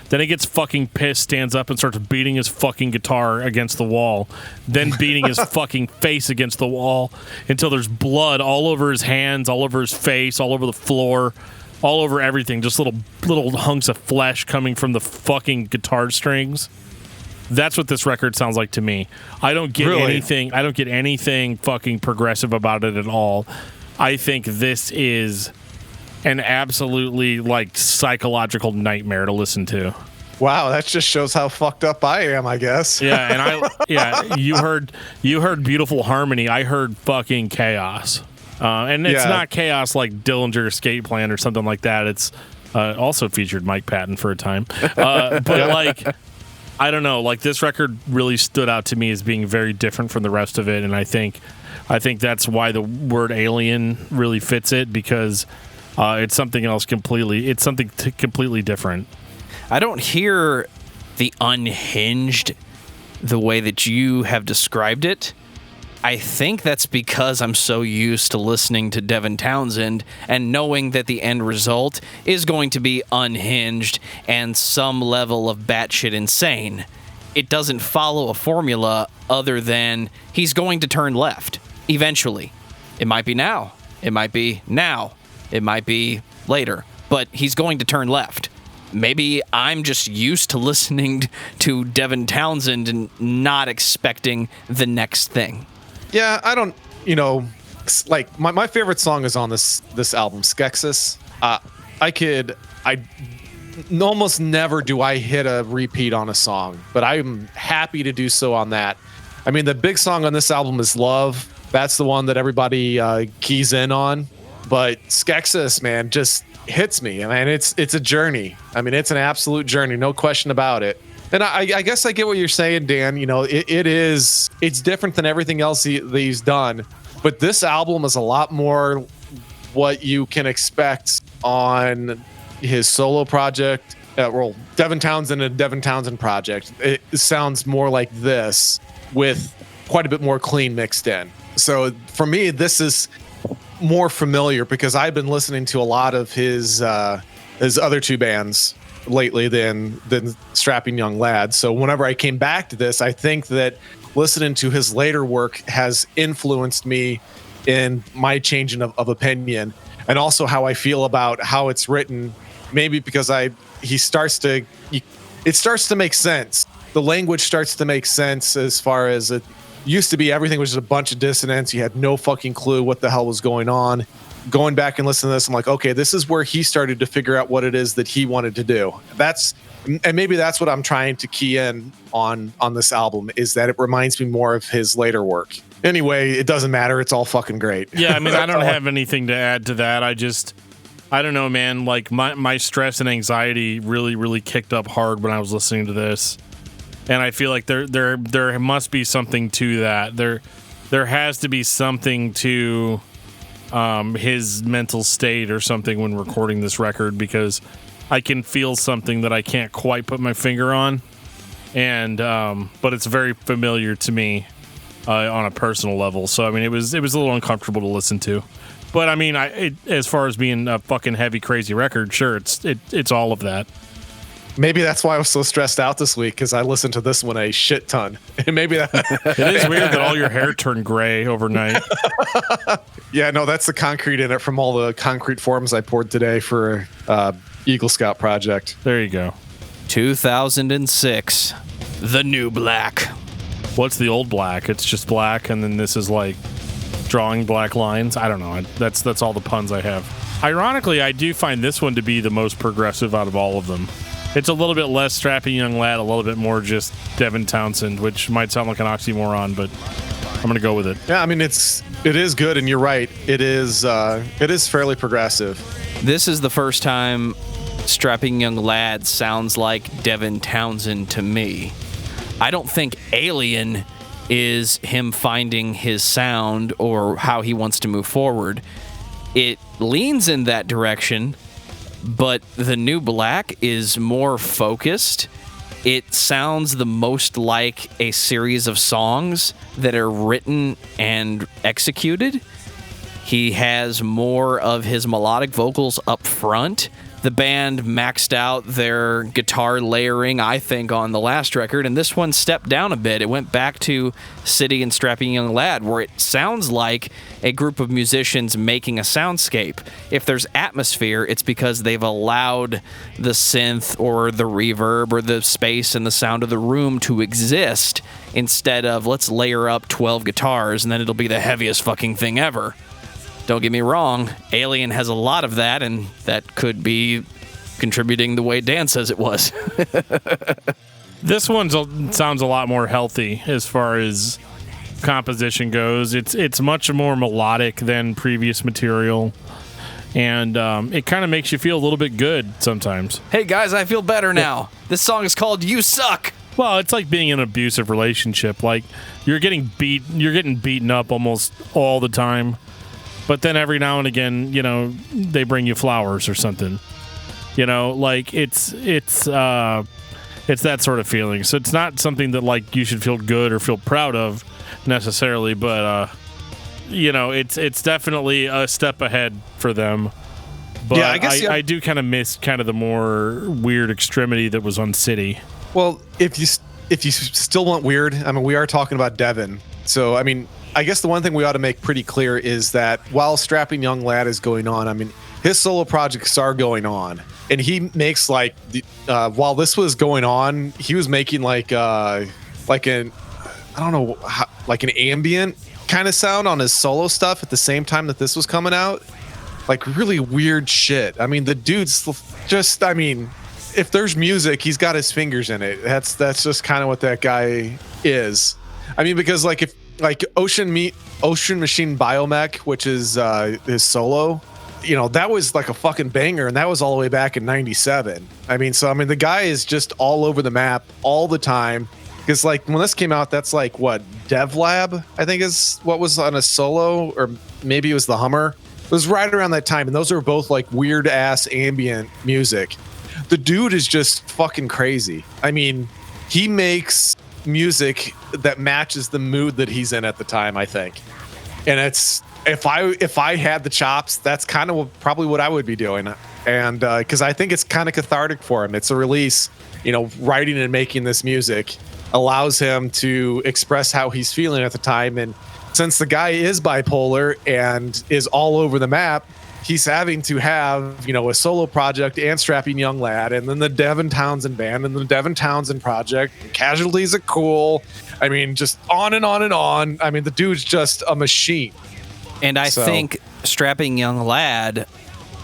[SPEAKER 2] Then he gets fucking pissed, stands up and starts beating his fucking guitar against the wall. Then beating his fucking face against the wall until there's blood all over his hands, all over his face, all over the floor, all over everything. Just little hunks of flesh coming from the fucking guitar strings. That's what this record sounds like to me. I don't get anything fucking progressive about it at all. I think this is an absolutely, like, psychological nightmare to listen to.
[SPEAKER 3] Wow, that just shows how fucked up I am, I guess.
[SPEAKER 2] Yeah, and you heard Beautiful Harmony. I heard fucking chaos. And it's
[SPEAKER 3] Yeah.
[SPEAKER 2] not chaos like Dillinger Escape Plan or something like that. It's also featured Mike Patton for a time. But like, I don't know. Like, this record really stood out to me as being very different from the rest of it, and I think that's why the word alien really fits it, because it's something else completely. It's something completely different.
[SPEAKER 1] I don't hear the unhinged the way that you have described it. I think that's because I'm so used to listening to Devin Townsend and knowing that the end result is going to be unhinged and some level of batshit insane. It doesn't follow a formula other than he's going to turn left eventually. It might be now. It might be now. It might be later. But he's going to turn left. Maybe I'm just used to listening to Devin Townsend and not expecting the next thing.
[SPEAKER 3] Yeah, I don't, like my favorite song is on this album, Skesis. I almost never do I hit a repeat on a song, but I'm happy to do so on that. I mean, the big song on this album is Love. That's the one that everybody keys in on. But Skesis, man, just hits me. I mean, it's a journey. I mean, it's an absolute journey, no question about it. And I guess I get what you're saying, Dan. It's different than everything else that he's done. But this album is a lot more what you can expect on his solo project. Devin Townsend and Devin Townsend project. It sounds more like this with quite a bit more clean mixed in. So for me, this is more familiar because I've been listening to a lot of his other two bands lately than Strapping Young Lad. So whenever I came back to this, I think that listening to his later work has influenced me in my changing of opinion, and also how I feel about how it's written. Maybe because it starts to make sense. The language starts to make sense as far as it used to be. Everything was just a bunch of dissonance. You had no fucking clue what the hell was going on. Going back and listening to this, I'm like, okay, this is where he started to figure out what it is that he wanted to do. And maybe that's what I'm trying to key in on this album, is that it reminds me more of his later work. Anyway, it doesn't matter. It's all fucking great.
[SPEAKER 2] Yeah, I mean, I don't have anything to add to that. I don't know, man. Like, my stress and anxiety really, really kicked up hard when I was listening to this. And I feel like there must be something to that. There has to be something to his mental state or something when recording this record, because I can feel something that I can't quite put my finger on, and but it's very familiar to me on a personal level. So I mean, it was a little uncomfortable to listen to, but I mean, as far as being a fucking heavy, crazy record, sure, it's all of that.
[SPEAKER 3] Maybe that's why I was so stressed out this week, because I listened to this one a shit ton. And maybe that
[SPEAKER 2] it is weird that all your hair turned gray overnight.
[SPEAKER 3] Yeah, no, that's the concrete in it from all the concrete forms I poured today for Eagle Scout project.
[SPEAKER 2] There you go.
[SPEAKER 1] 2006, The New Black.
[SPEAKER 2] What's the old black? It's just black, and then this is like drawing black lines. I don't know. That's all the puns I have. Ironically, I do find this one to be the most progressive out of all of them. It's a little bit less Strapping Young Lad, a little bit more just Devin Townsend, which might sound like an oxymoron, but I'm going to go with it.
[SPEAKER 3] Yeah, I mean, it is good, and you're right. It is fairly progressive.
[SPEAKER 1] This is the first time Strapping Young Lad sounds like Devin Townsend to me. I don't think Alien is him finding his sound or how he wants to move forward. It leans in that direction, but The New Black is more focused. It sounds the most like a series of songs that are written and executed. He has more of his melodic vocals up front. The band maxed out their guitar layering, I think, on the last record, and this one stepped down a bit. It went back to City and Strapping Young Lad, where it sounds like a group of musicians making a soundscape. If there's atmosphere, it's because they've allowed the synth or the reverb or the space and the sound of the room to exist, instead of let's layer up 12 guitars and then it'll be the heaviest fucking thing ever. Don't get me wrong, Alien has a lot of that, and that could be contributing the way Dan says it was.
[SPEAKER 2] This one sounds a lot more healthy as far as composition goes. It's much more melodic than previous material, and it kind of makes you feel a little bit good sometimes.
[SPEAKER 1] Hey guys, I feel better now. This song is called "You Suck."
[SPEAKER 2] Well, it's like being in an abusive relationship. Like you're getting beaten up almost all the time, but then every now and again, they bring you flowers or something. Like it's that sort of feeling. So it's not something that like you should feel good or feel proud of necessarily, but it's definitely a step ahead for them. But
[SPEAKER 3] yeah, I guess
[SPEAKER 2] I do kind of miss kind of the more weird extremity that was on City.
[SPEAKER 3] Well, if you still want weird, I mean, we are talking about Devin. So, I mean, I guess the one thing we ought to make pretty clear is that while Strapping Young Lad is going on, I mean, his solo projects are going on. And he makes like, while this was going on, he was making like an ambient kind of sound on his solo stuff at the same time that this was coming out. Like really weird shit. I mean, the dude's just, I mean, if there's music, he's got his fingers in it. That's just kind of what that guy is. I mean, because like if like Ocean Machine Biomech, which is his solo, that was like a fucking banger, and that was all the way back in '97. I mean, the guy is just all over the map all the time. Because like when this came out, that's like what DevLab I think is what was on a solo, or maybe it was the Hummer. It was right around that time, and those are both like weird ass ambient music. The dude is just fucking crazy. I mean, he makes music that matches the mood that he's in at the time, I think. And it's if I had the chops, that's kind of probably what I would be doing. And because I think it's kind of cathartic for him. It's a release. Writing and making this music allows him to express how he's feeling at the time. And since the guy is bipolar and is all over the map, he's having to have, a solo project and Strapping Young Lad, and then the Devin Townsend band and the Devin Townsend project. Casualties are cool. I mean, just on and on and on. I mean, the dude's just a machine.
[SPEAKER 1] And I think Strapping Young Lad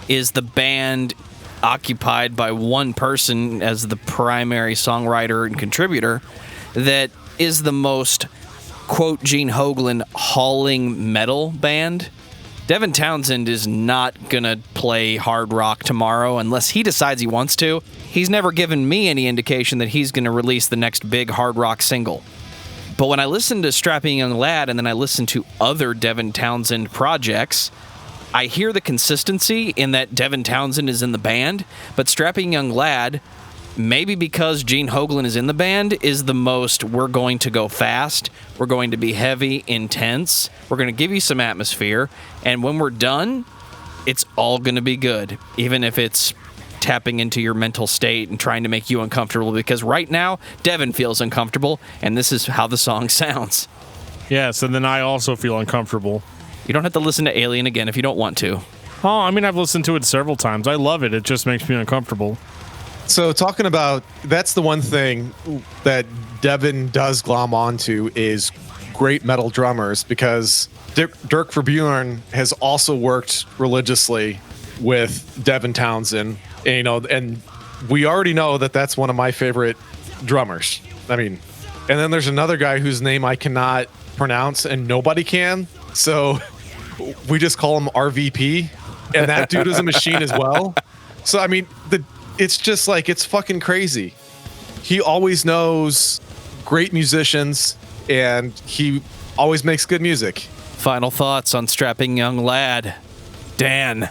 [SPEAKER 1] is the band occupied by one person as the primary songwriter and contributor that is the most, quote Gene Hoglan, hauling metal band. Devin Townsend is not going to play hard rock tomorrow unless he decides he wants to. He's never given me any indication that he's going to release the next big hard rock single. But when I listen to Strapping Young Lad and then I listen to other Devin Townsend projects, I hear the consistency in that Devin Townsend is in the band, but Strapping Young Lad, maybe because Gene Hoglan is in the band, is the most we're going to go fast, we're going to be heavy, intense, we're going to give you some atmosphere, and when we're done, it's all going to be good, even if it's tapping into your mental state and trying to make you uncomfortable, because right now, Devin feels uncomfortable, and this is how the song sounds.
[SPEAKER 2] Yes, and then I also feel uncomfortable.
[SPEAKER 1] You don't have to listen to Alien again if you don't want to.
[SPEAKER 2] Oh, I mean, I've listened to it several times. I love it. It just makes me uncomfortable.
[SPEAKER 3] So talking about, that's the one thing that Devin does glom onto is great metal drummers, because Dirk Verbeuren has also worked religiously with Devin Townsend, and we already know that that's one of my favorite drummers. I mean, and then there's another guy whose name I cannot pronounce and nobody can, so we just call him RVP, and that dude is a machine as well. So I mean, it's just like, it's fucking crazy. He always knows great musicians, and he always makes good music.
[SPEAKER 1] Final thoughts on Strapping Young Lad. Dan.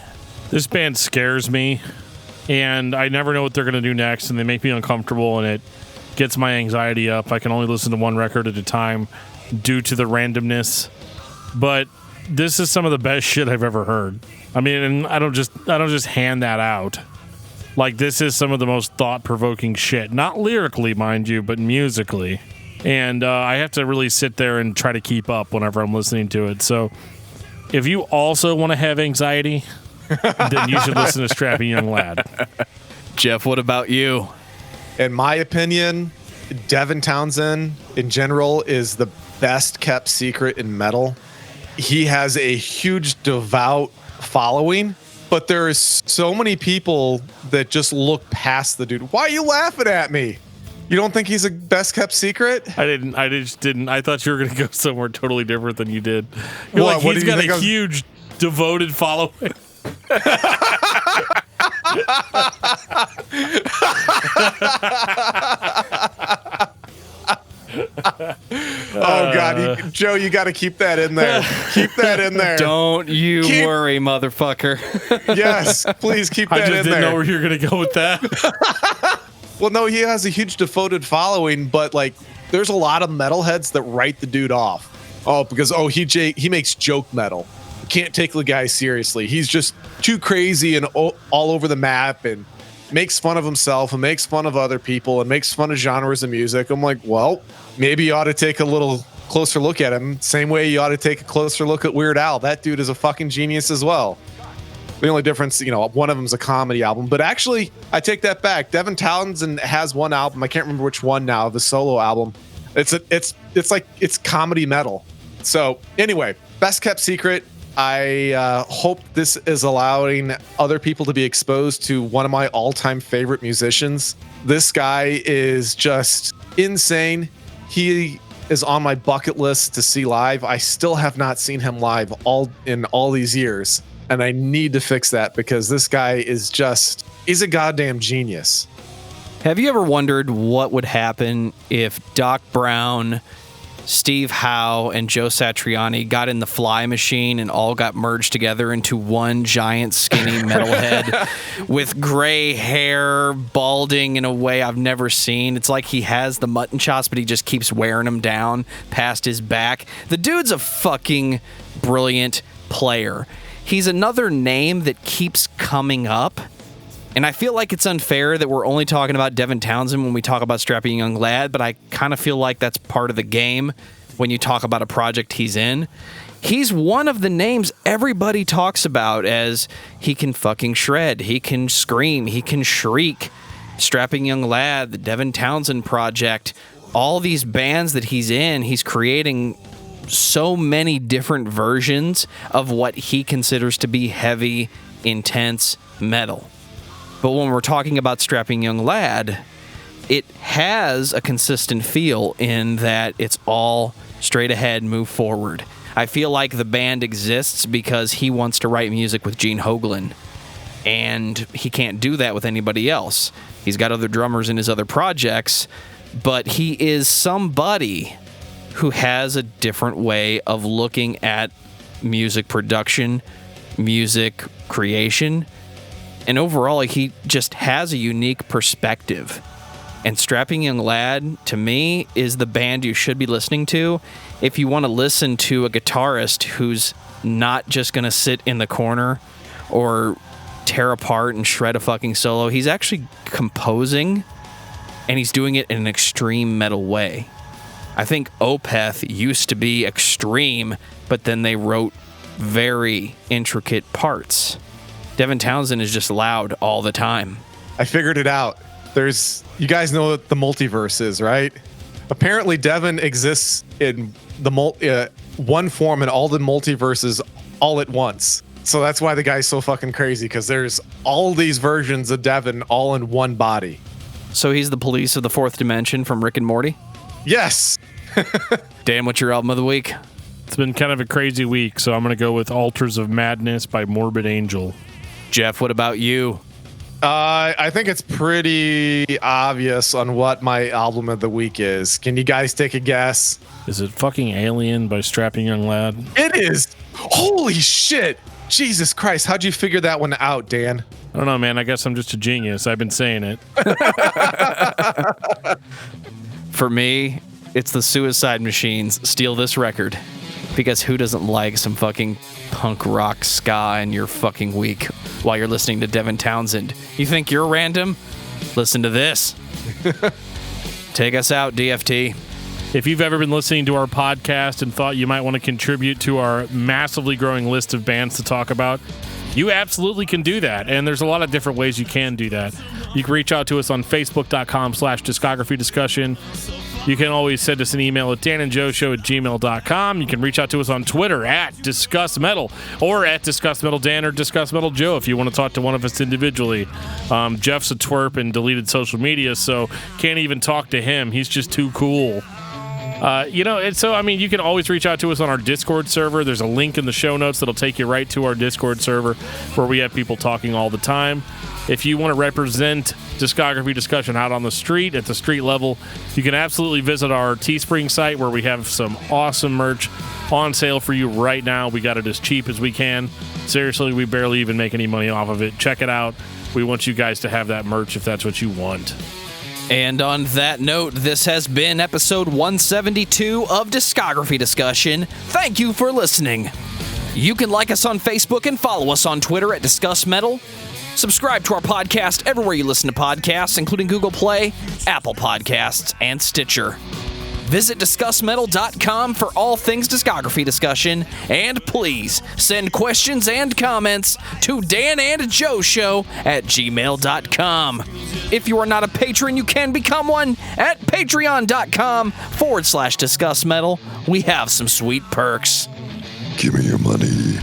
[SPEAKER 2] This band scares me, and I never know what they're going to do next, and they make me uncomfortable, and it gets my anxiety up. I can only listen to one record at a time due to the randomness. But this is some of the best shit I've ever heard. I mean, and I don't just hand that out. Like, this is some of the most thought-provoking shit. Not lyrically, mind you, but musically. And I have to really sit there and try to keep up whenever I'm listening to it. So if you also want to have anxiety, then you should listen to Strapping Young Lad.
[SPEAKER 1] Geoff, what about you?
[SPEAKER 3] In my opinion, Devin Townsend in general is the best kept secret in metal. He has a huge devout following, but there's so many people that just look past the dude. Why are you laughing at me? You don't think he's a best kept secret?
[SPEAKER 2] I just didn't. I thought you were going to go somewhere totally different than you did. You're
[SPEAKER 3] What?
[SPEAKER 2] like,
[SPEAKER 3] What
[SPEAKER 2] he's
[SPEAKER 3] do you
[SPEAKER 2] got
[SPEAKER 3] think
[SPEAKER 2] a huge devoted following.
[SPEAKER 3] Oh God, Joe, you got to keep that in there. Keep that in there.
[SPEAKER 1] Don't you worry, motherfucker.
[SPEAKER 3] Yes, please keep that
[SPEAKER 2] I just
[SPEAKER 3] in
[SPEAKER 2] didn't
[SPEAKER 3] there.
[SPEAKER 2] know where you were going to go with that.
[SPEAKER 3] Well, no, he has a huge devoted following, but like, there's a lot of metalheads that write the dude off. Oh, because he makes joke metal. You can't take the guy seriously. He's just too crazy and all over the map and makes fun of himself and makes fun of other people and makes fun of genres of music. I'm like, well, maybe you ought to take a little closer look at him. Same way you ought to take a closer look at Weird Al. That dude is a fucking genius as well. The only difference, one of them is a comedy album. But actually, I take that back. Devin Townsend has one album. I can't remember which one now, the solo album. It's comedy metal. So anyway, best kept secret. I hope this is allowing other people to be exposed to one of my all-time favorite musicians. This guy is just insane. He is on my bucket list to see live. I still have not seen him live in all these years. And I need to fix that because this guy is he's a goddamn genius.
[SPEAKER 1] Have you ever wondered what would happen if Doc Brown, Steve Howe, and Joe Satriani got in the Fly Machine and all got merged together into one giant skinny metalhead with gray hair, balding in a way I've never seen? It's like he has the mutton chops, but he just keeps wearing them down past his back. The dude's a fucking brilliant player. He's another name that keeps coming up. And I feel like it's unfair that we're only talking about Devin Townsend when we talk about Strapping Young Lad, but I kind of feel like that's part of the game when you talk about a project he's in. He's one of the names everybody talks about as he can fucking shred, he can scream, he can shriek. Strapping Young Lad, the Devin Townsend Project, all these bands that he's in, he's creating so many different versions of what he considers to be heavy, intense metal. But when we're talking about Strapping Young Lad, it has a consistent feel in that it's all straight ahead, move forward. I feel like the band exists because he wants to write music with Gene Hoglan, and he can't do that with anybody else. He's got other drummers in his other projects, but he is somebody who has a different way of looking at music production, music creation, and overall, he just has a unique perspective. And Strapping Young Lad, to me, is the band you should be listening to if you want to listen to a guitarist who's not just going to sit in the corner or tear apart and shred a fucking solo. He's actually composing, and he's doing it in an extreme metal way. I think Opeth used to be extreme, but then they wrote very intricate parts. Devin Townsend is just loud all the time.
[SPEAKER 3] I figured it out. You guys know what the multiverse is, right? Apparently, Devin exists in the one form in all the multiverses all at once. So that's why the guy's so fucking crazy, because there's all these versions of Devin all in one body.
[SPEAKER 1] So he's the police of the fourth dimension from Rick and Morty?
[SPEAKER 3] Yes.
[SPEAKER 1] Dan, what's your album of the week?
[SPEAKER 2] It's been kind of a crazy week, so I'm going to go with Altars of Madness by Morbid Angel.
[SPEAKER 1] Geoff, what about you?
[SPEAKER 3] I think it's pretty obvious on what my album of the week is. Can you guys take a guess?
[SPEAKER 2] Is it fucking Alien by Strapping Young Lad?
[SPEAKER 3] It is. Holy shit. Jesus Christ. How'd you figure that one out, Dan?
[SPEAKER 2] I don't know, man. I guess I'm just a genius. I've been saying it.
[SPEAKER 1] For me, it's the Suicide Machines, Steal This Record. Because who doesn't like some fucking punk rock ska in your fucking week while you're listening to Devin Townsend? You think you're random? Listen to this. Take us out, DFT.
[SPEAKER 2] If you've ever been listening to our podcast and thought you might want to contribute to our massively growing list of bands to talk about, you absolutely can do that. And there's a lot of different ways you can do that. You can reach out to us on Facebook.com/discography discussion. You can always send us an email at danandjoeshow@gmail.com. You can reach out to us on Twitter at discussmetal or at discussmetaldan or discussmetaljoe if you want to talk to one of us individually. Jeff's a twerp and deleted social media, so can't even talk to him. He's just too cool. And so, I mean, you can always reach out to us on our Discord server. There's a link in the show notes that'll take you right to our Discord server where we have people talking all the time. If you want to represent discography discussion out on the street, at the street level, you can absolutely visit our Teespring site where we have some awesome merch on sale for you right now. We got it as cheap as we can. Seriously, we barely even make any money off of it. Check it out. We want you guys to have that merch if that's what you want.
[SPEAKER 1] And on that note, this has been episode 172 of Discography Discussion. Thank you for listening. You can like us on Facebook and follow us on Twitter at discussmetal. Subscribe to our podcast everywhere you listen to podcasts, including Google Play, Apple Podcasts, and Stitcher. Visit discussmetal.com for all things discography discussion, and please send questions and comments to danandjoeshow@gmail.com. If you are not a patron, you can become one at patreon.com/discussmetal. We have some sweet perks.
[SPEAKER 4] Give me your money.